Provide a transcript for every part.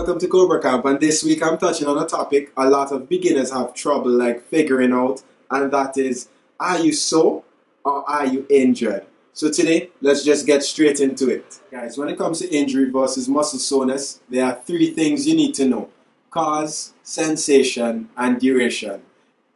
welcome to CobraCamp, and this week I'm touching on a topic a lot of beginners have trouble figuring out, and that is, are you sore or are you injured? So today, let's just get straight into it. Guys, when it comes to injury versus muscle soreness, there are three things you need to know: cause, sensation, and duration.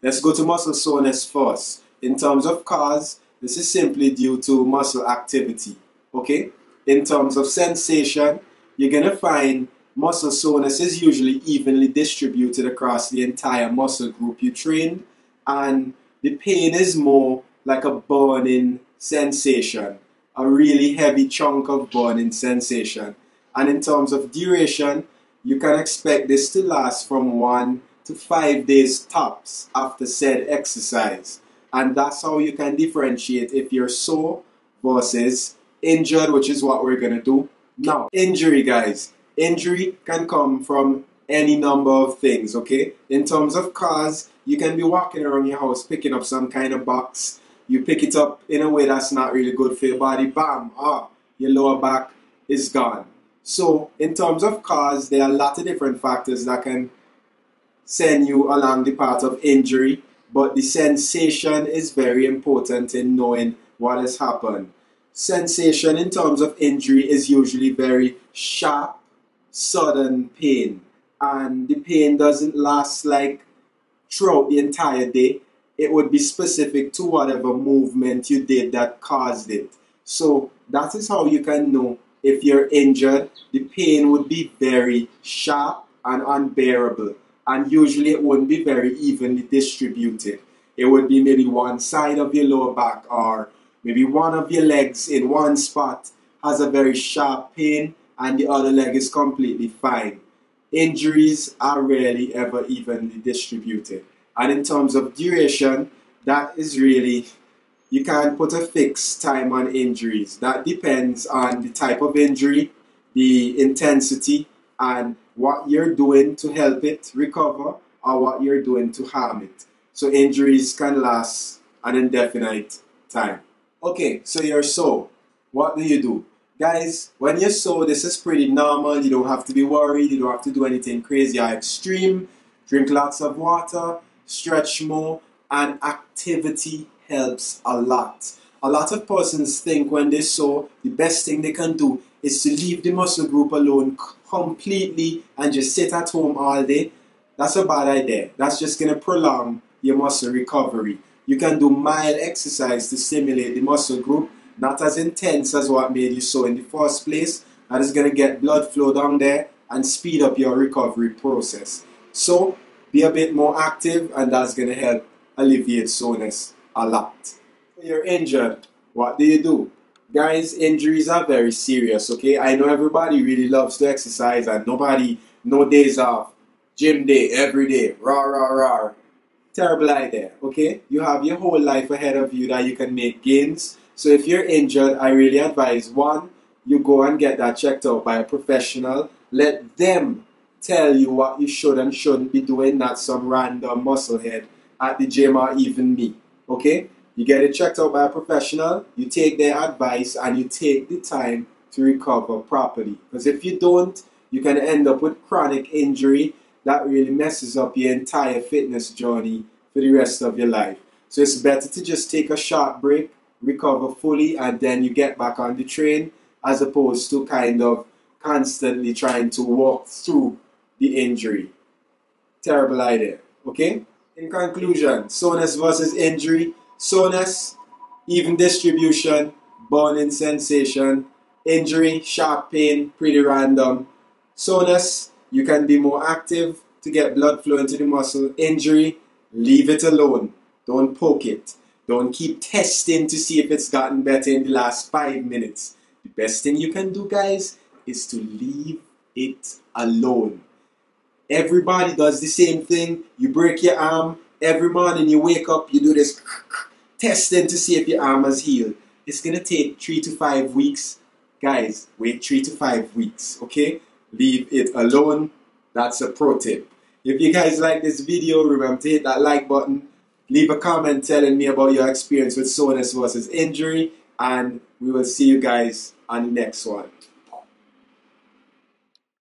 Let's go to muscle soreness first. In terms of cause, this is simply due to muscle activity, okay? In terms of sensation, you're going to find muscle soreness is usually evenly distributed across the entire muscle group you trained, and the pain is more like a burning sensation, a really heavy chunk of burning sensation. And in terms of duration, you can expect this to last from 1 to 5 days tops after said exercise. And that's how you can differentiate if you're sore versus injured, which is what we're going to do now. Injury, guys. Injury can come from any number of things, okay? In terms of cause, you can be walking around your house picking up some kind of box. You pick it up in a way that's not really good for your body. Bam! Your lower back is gone. So, in terms of cause, there are a lot of different factors that can send you along the path of injury, but the sensation is very important in knowing what has happened. Sensation in terms of injury is usually very sharp, sudden pain, and the pain doesn't last throughout the entire day. It would be specific to whatever movement you did that caused it. So that is how you can know if you're injured. The pain would be very sharp and unbearable, and usually it wouldn't be very evenly distributed. It would be maybe one side of your lower back, or maybe one of your legs in one spot has a very sharp pain and the other leg is completely fine. Injuries are rarely ever evenly distributed. And in terms of duration, that is really, you can't put a fixed time on injuries. That depends on the type of injury, the intensity, and what you're doing to help it recover or what you're doing to harm it. So injuries can last an indefinite time. Okay, so you're sore. What do you do? Guys, when you're sore, this is pretty normal. You don't have to be worried. You don't have to do anything crazy or extreme. Drink lots of water, stretch more, and activity helps a lot. A lot of persons think when they're sore, the best thing they can do is to leave the muscle group alone completely and just sit at home all day. That's a bad idea. That's just going to prolong your muscle recovery. You can do mild exercise to stimulate the muscle group, not as intense as what made you sore in the first place. That is going to get blood flow down there and speed up your recovery process. So be a bit more active, and that's going to help alleviate soreness a lot. When you're injured, what do you do? Guys, injuries are very serious, okay? I know everybody really loves to exercise and no days off. Gym day, every day, rah, rah, rah. Terrible idea, okay? You have your whole life ahead of you that you can make gains. So if you're injured, I really advise, one, you go and get that checked out by a professional. Let them tell you what you should and shouldn't be doing, not some random musclehead at the gym or even me, okay? You get it checked out by a professional, you take their advice, and you take the time to recover properly. Because if you don't, you can end up with chronic injury that really messes up your entire fitness journey for the rest of your life. So it's better to just take a short break, recover fully, and then you get back on the train, as opposed to kind of constantly trying to walk through the injury. Terrible idea, okay? In conclusion, soreness versus injury. Soreness, even distribution, burning sensation. Injury, sharp pain, pretty random. Soreness, you can be more active to get blood flow into the muscle. Injury, leave it alone. Don't poke it. Don't keep testing to see if it's gotten better in the last 5 minutes. The best thing you can do, guys, is to leave it alone. Everybody does the same thing. You break your arm. Every morning you wake up, you do this testing to see if your arm has healed. It's going to take 3 to 5 weeks. Guys, wait 3 to 5 weeks, okay? Leave it alone. That's a pro tip. If you guys like this video, remember to hit that like button. Leave a comment telling me about your experience with soreness versus injury, and we will see you guys on the next one.